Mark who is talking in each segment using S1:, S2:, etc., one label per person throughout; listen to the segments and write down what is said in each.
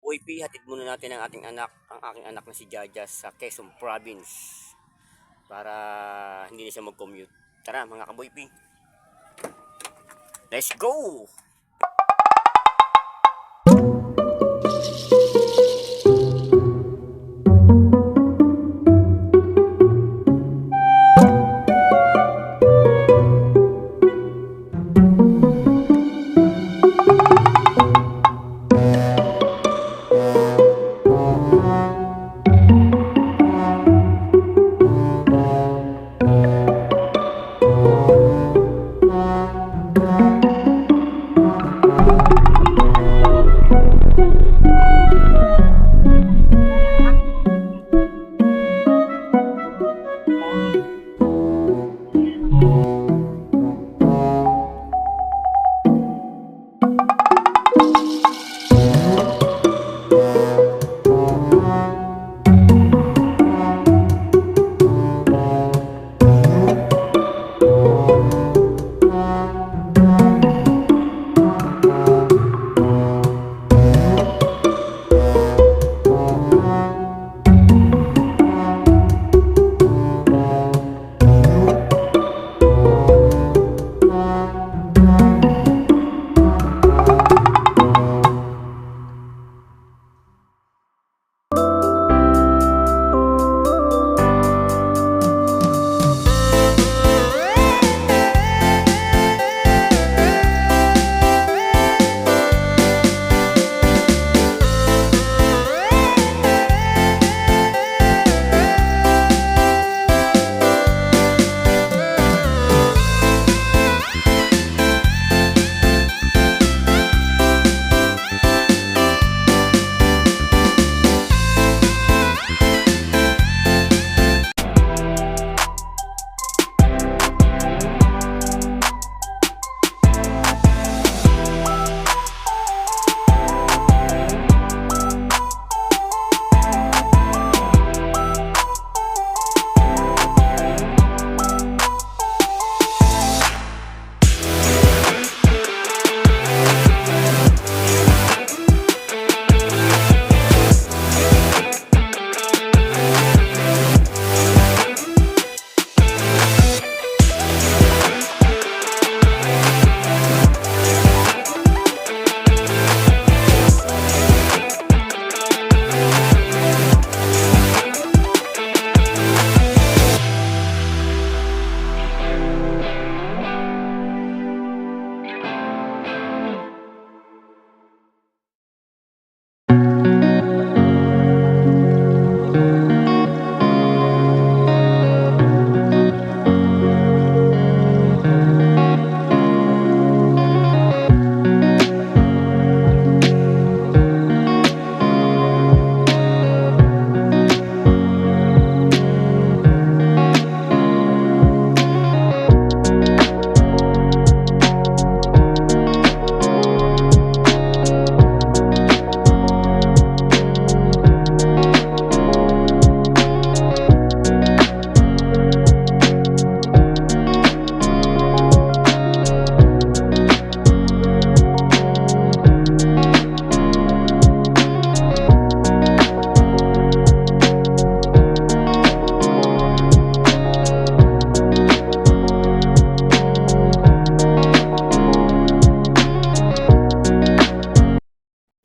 S1: ka-Boypi, hatid muna natin ang aking anak na si Jaja sa Quezon Province para hindi na siya mag-commute. Tara mga ka-Boypi, let's go!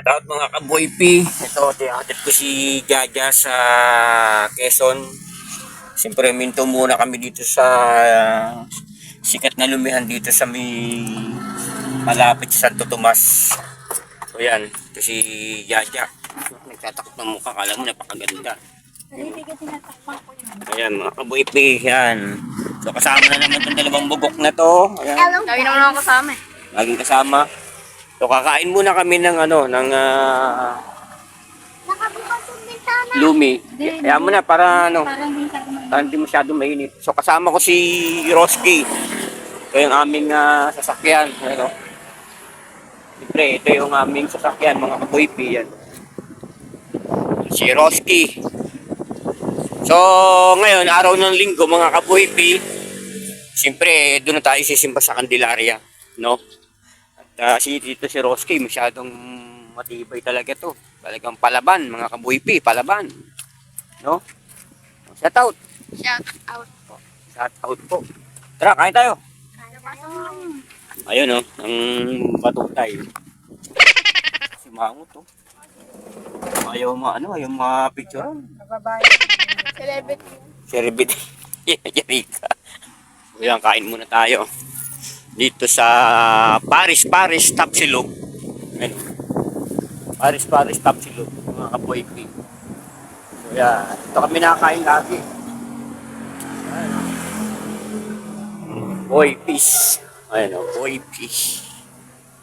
S1: At mga ka-Boypi, ito hatid ko si Jaja sa Quezon. Siyempre minto muna kami dito sa sikat na lumihan dito sa may malapit sa Santo Tomas. So yan, ito si Jaja. Nagtatakot ng mukha, kala mo napakaganda. Ayan mga ka-Boypi, yan. So kasama na naman itong dalawang bugok na to. Ayan.
S2: Lagi naman ako kasama eh.
S1: Laging kasama. So kakain muna kami ng
S2: Nakabukas yung bintana.
S1: lumi. Kaya mo na para
S2: Parang
S1: hindi masyado mainit. So kasama ko si Roski. Ito yung aming sasakyan. Ano? Siyempre, ito yung aming sasakyan, mga ka-Boypi. Yan. Si Roski. So ngayon, araw ng linggo, mga ka-Boypi. Siyempre, doon na tayo sisimba sa Candelaria. No? Si Roski, masyadong matibay talaga to. Talagang palaban, mga kaboypi, palaban. No? Shout out.
S2: Shout out po.
S1: Shout out po. Tara, kain tayo.
S2: Kaya pasok.
S1: Ayun oh, ang batutay. Si Mango to. Ayaw picture.
S2: Celebrity.
S1: Celebrity. Yarika. Ayan, kain muna tayo. Dito sa Paris Tapsilog. Ayun. Paris Tapsilog, mga kaboypi. So yan, ito kami nakakain lagi. Boy fish. Ayun o, boy fish.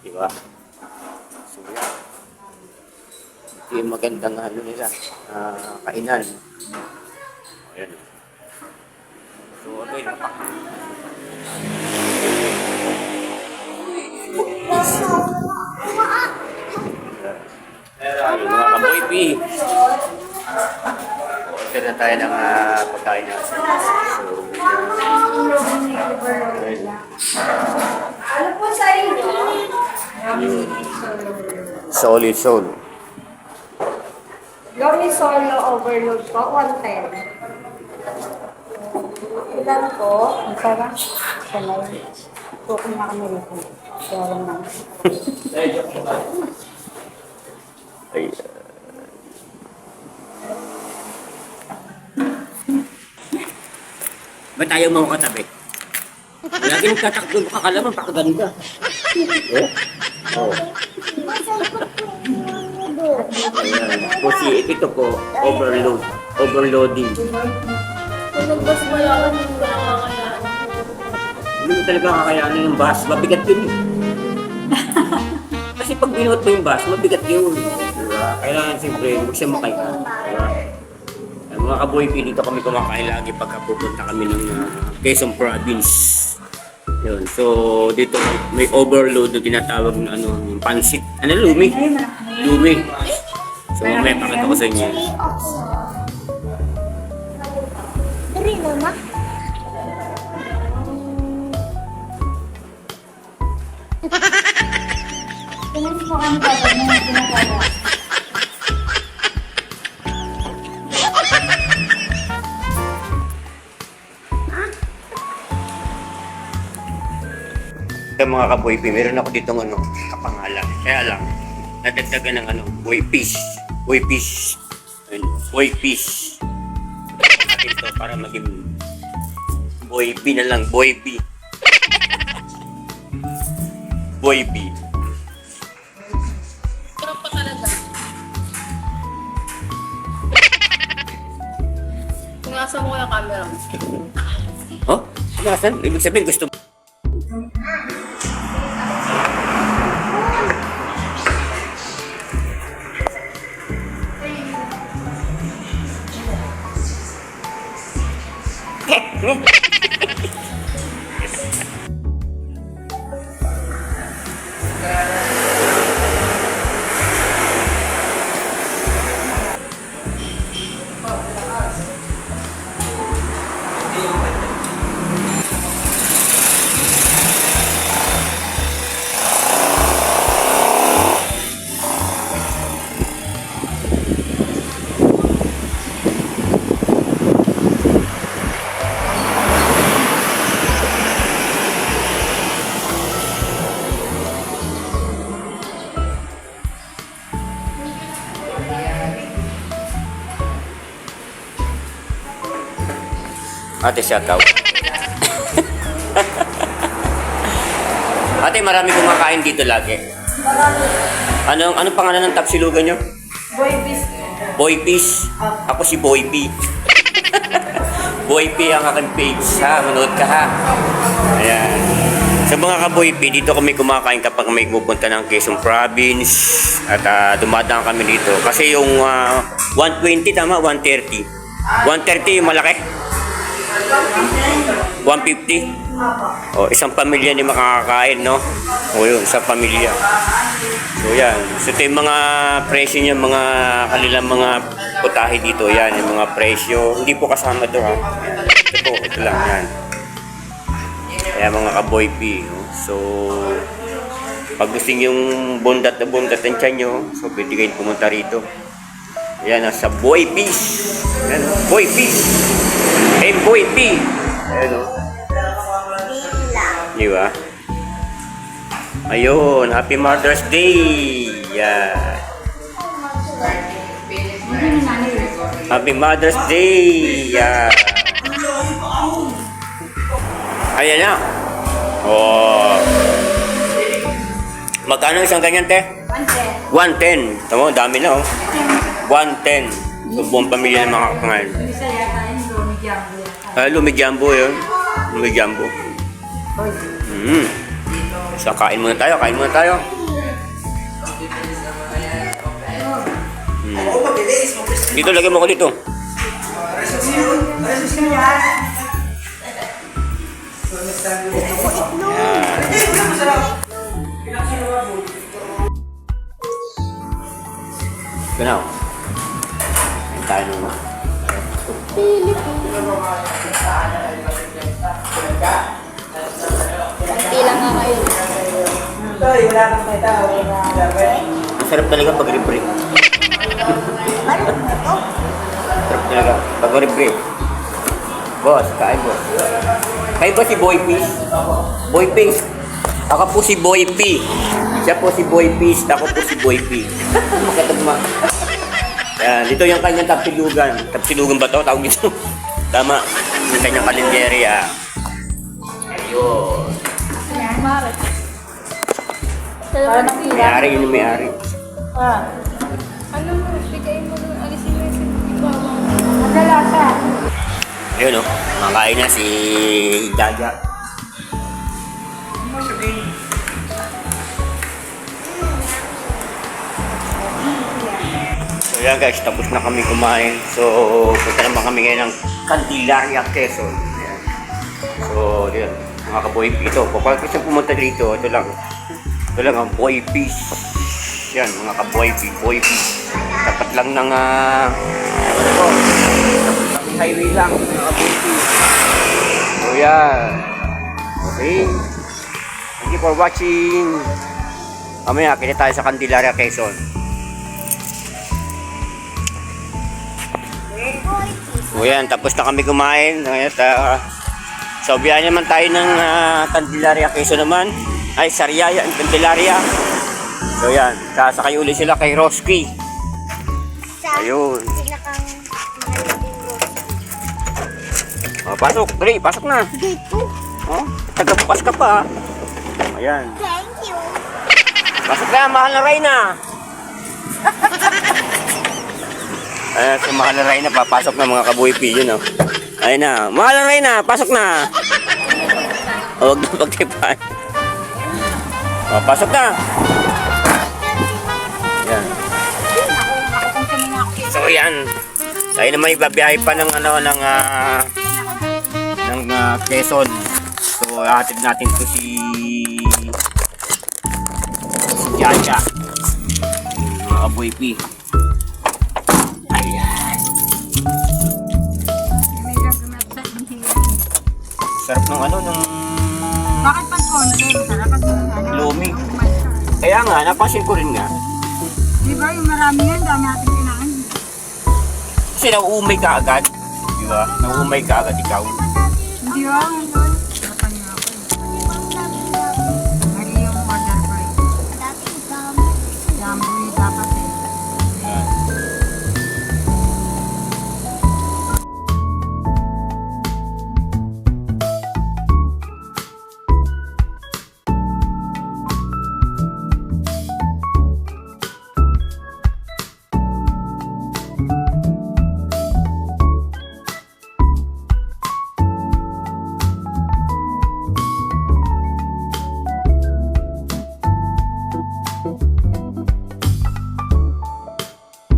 S1: Diba? So yan. Ito yung magandang nila, kainan. Ayun. So ano yun? Ayun, mga kaboypi. Order na tayo ng pagkain natin. So, ayun.
S2: Ano po sa inyo?
S1: Solid soul.
S3: Lomi solo overload po, 110. Ilan po? Ang sarap. Sanay. Tukong na kami rito. Kaya lang naman.
S1: Ay, ba't ayaw mo katabi? Lagi nagtatakbo ka kalaman, pakaganda. Oh? Oh. Ayan. Kasi ito po, overloading.
S2: Nagbas mo lang ang nakakayaan.
S1: Hindi mo talaga kakayanin yung bus, mabigat yun eh. Kasi pag binuot mo yung bus, mabigat yun. Diba? Kailangan siyempre, huwag siya makaya. Diba? Ay, mga kaboypi, dito kami kumakain lagi pagka pupunta kami ng Quezon Province. Yun. So, dito may overload na tinatawag na yung pansit. Ano, lumi? Lumi. So, may pakita ko sa inyo.
S2: Dari mo na.
S3: Tingnan mo kami kapag may ginagawa.
S1: Ito mga kaboypi, meron ako dito kapangalan. Kaya lang, nadagdagan ng boy fish. Boy fish. Ayun, boy fish. Natin ito para maging boy B na lang, boy B. Boy B.
S2: Sarap pa talaga. Tungasan mo yung camera.
S1: Oh? Nasaan? Ibig sabihin gusto mo. Ate, shout out. Ate, marami kumakain dito lagi. Anong pangalan ng tapsilugan nyo?
S3: Boy bis.
S1: Boy Peace. Ako si Boy P. Boy P ang aking page, ha? Manood ka, ha? Ayan. Sa mga ka-Boy P, dito kami kumakain kapag may pupunta ng Quezon Province. At dumadaan kami dito. Kasi yung 120, tama? 130. 130 yung malaki? 150? O, isang pamilya ni makakakain, no? O yun, isang pamilya. So yan. So ito yung mga presyo niya, mga kanilang mga putahe dito. Yan, yung mga presyo. Hindi po kasama ito, ha? Ito po, ito lang, yan. Kaya mga ka-Boy P, no? So, Pag gusto yung bundat na bundat ang tiyan nyo, so pwede kayong pumunta rito. Ayan, sa Boy Peace. Ayan, Boy Peace. Boy P. Ayan, o. Di ba? Ayun, Happy Mother's Day. Yan. Happy Mother's Day. Yan. Ayan na. Oh. Magkano isang ganyan, te? 110. Tama, dami na, oh. 110. So, buong pamilya ng mga kangal. Lumijambo yun. Lumijambo. So, kain muna tayo. Dito, lagyan mo ko dito. Genau. Kain tayo naman.
S2: Tila nga kayo.
S1: Masarap talaga pag rib-rib. Sarap talaga pag rib-rib. Boss, kain boss. Kain ba si Boy Peace? Boy Peace. Ako po si Boy P. Siya po si Boy Peace. Ako po si Boy P. Magkatagma. Yan, dito yung kanyang tapsilugan. Tapsilugan ba to? Tawag dito. Tama. Yung kanyang kalenderya. Ayun.
S2: Mare.
S3: Para ng pila.
S1: May-ari, yun yung may-ari.
S2: Ano mo, bigay mo nung alisin mo yung iba mo.
S3: Magalasa.
S1: Ayun o. Makain na si Jaja. So yan guys, tapos na kami kumain. So, punta naman kami ngayon ng Candelaria, Quezon. Ayan. So, yun. Mga kaboy, ito. Kapag gusto pumunta dito, ito lang ang Boy Peace. Yan, mga kaboy, Boy Peace. Tapat lang ng, highway lang, mga kaboy Peace. So, yan. Okay. Thank you for watching. Mamaya, kita tayo sa Candelaria, Quezon. So yan, tapos na kami kumain. So biyahe naman tayo ng Candelaria, Quezon naman. Ay, Sariaya, Candelaria. So yan, sasakay uli sila kay Roski. Ayun. Oh, pasok, dali, pasok na.
S3: Dito.
S1: Oh, tagabukas ka pa. Ayan.
S3: Thank you.
S1: Pasok na, mahal na Reyna. Ayan, si mahal na Reyna, papasok na mga kabuhi P, yun o. Ayan na, mahal na Reyna, pasok na. O, huwag na pagtipan. O, pasok na. Ayan. So, yan. Tayo naman ibabiyahe pa ng, Quezon. So, hatid natin to si Jaja. Mga kabuhi P. Sarap ng ng
S3: Bakit pag konti? Sarap pag
S1: lumi. Kaya nga, napansin ko rin nga.
S3: Di ba yung marami yan, dami natin kinain.
S1: Kasi nauumay ka agad. Di ba? Nauumay ka agad ikaw.
S3: Hindi ba? Sarapan niya ako. Mali yung order ko eh. Jamboy dapat eh.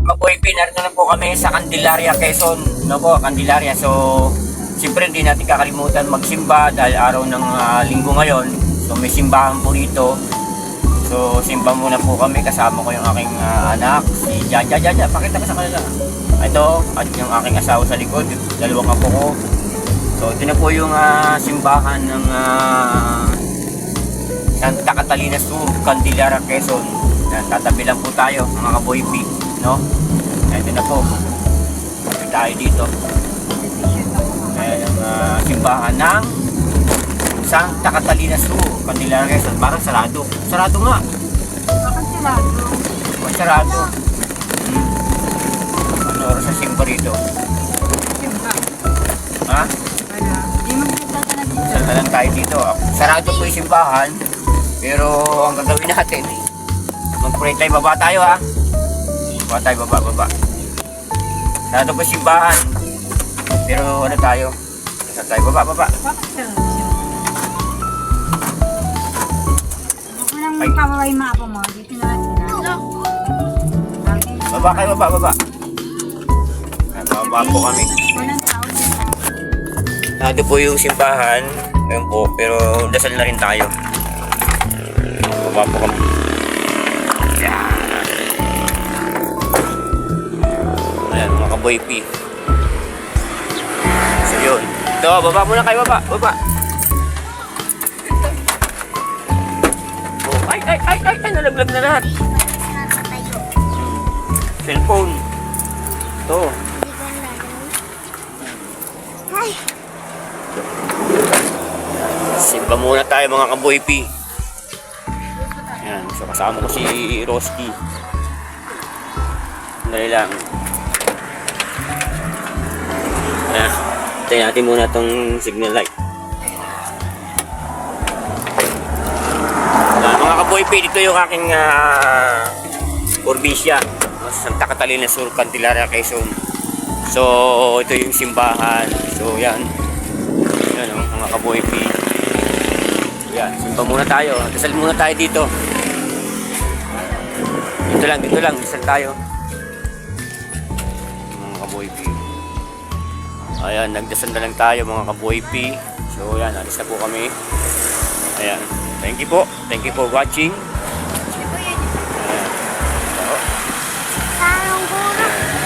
S1: Kaboy P, narito na po kami sa Candelaria, Quezon. No po, Candelaria. So, siyempre hindi natin kakalimutan magsimba dahil araw ng linggo ngayon. So, may simbahan po rito. So, simba muna po kami. Kasama ko yung aking anak, si Jaja. Pakita ko sa kanila. Ito, at yung aking asawa sa likod. Dalawang apo ko. So, ito na po yung simbahan ng Santa Catalina Sur, Candelaria, Quezon. Yan, tatabi lang po tayo mga Kaboy P, no? Ito na po. Ito tayo dito. Ayan ang simbahan ng Santa Catalina Sur, Candelaria, Quezon. Parang sarado. Sarado nga.
S3: Bakit sarado?
S1: Parang sarado. Ano oras sa simba rito?
S3: Simba.
S1: Ha?
S3: Wala. Di magsalta na dito.
S1: Salta lang tayo dito. Sarado po yung simbahan. Pero ang gagawin natin, mag-pray tayo. Baba tayo ha. Baba tayo, baba. Sarado po yung simbahan. Pero ano tayo? Saan tayo? Baba.
S3: Bakit sarado siya? Ako lang
S1: Ay.
S3: kawaway mapa mo. Dito na sila. Bakit?
S1: Baba kayo, baba. Ayan, baba po kami.
S3: Walang tao dito.
S1: Sarado po yung simbahan. Ayun po, pero dasal na rin tayo. Baba po kami. Ayan, mga Kaboy P. So yun. Ito, baba muna kayo, baba. Oh, ay, nalaglag na lahat. Cellphone. Ito. Simba muna tayo mga Kaboy P. Ayan, so kasama ko si Roski. Dali lang. Ayan, tayo natin muna itong signal light. Ayan, mga Kaboy P, dito yung aking probinsya. Santa Catalina Sur, Candelaria, Quezon. So, ito yung simbahan. So, yan. Yan o, mga Kaboy P. Yan, simba muna tayo. Dasal muna tayo dito. Dito lang, dasal tayo. Mga Kaboy P. Ayan, nagdasal na lang tayo mga Kaboy P. So, yan, alis na po kami. Ayan, thank you po. Thank you for watching.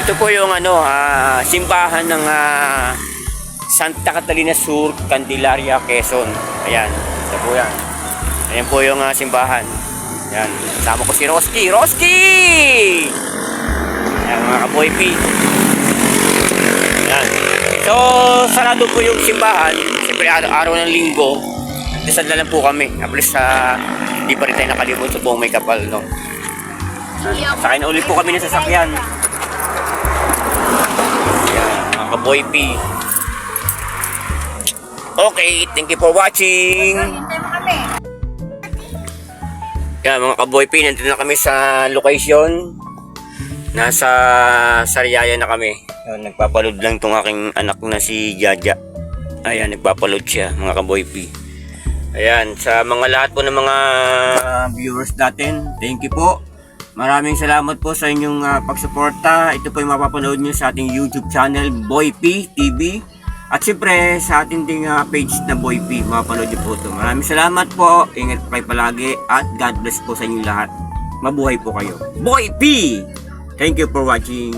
S1: Ito po yung simbahan ng Santa Catalina Sur, Candelaria, Quezon. Ayan, ito po yan. Ayan po yung simbahan. Ayan, kasama ko si Roski! Ayan mga Kaboy P. Ayan. So, sarado po yung simbahan. Siyempre araw ng linggo. Dasal na lang po kami. Apos hindi pa rin tayo nakalibot sa buong may kapal, no? Sakay na ulit po kami ng sasakyan. Mga Kaboy P. Okay, thank you for watching.
S3: Hintay mo kami.
S1: Yan mga Kaboy P, nandito na kami sa location. Nasa Sariaya na kami. Yan, nagpapaload lang tong aking anak na si Jaja. Ayan, nagpapaload siya mga Kaboy P. Ayan, sa mga lahat po ng mga viewers natin, thank you po. Maraming salamat po sa inyong pagsuporta. Ito po yung mapapanood nyo sa ating YouTube channel, Boy P TV. At siyempre sa ating ding page na Boy P, mapapanood nyo po ito. Maraming salamat po. Ingat po kayo palagi. At God bless po sa inyong lahat. Mabuhay po kayo. Boy P! Thank you for watching.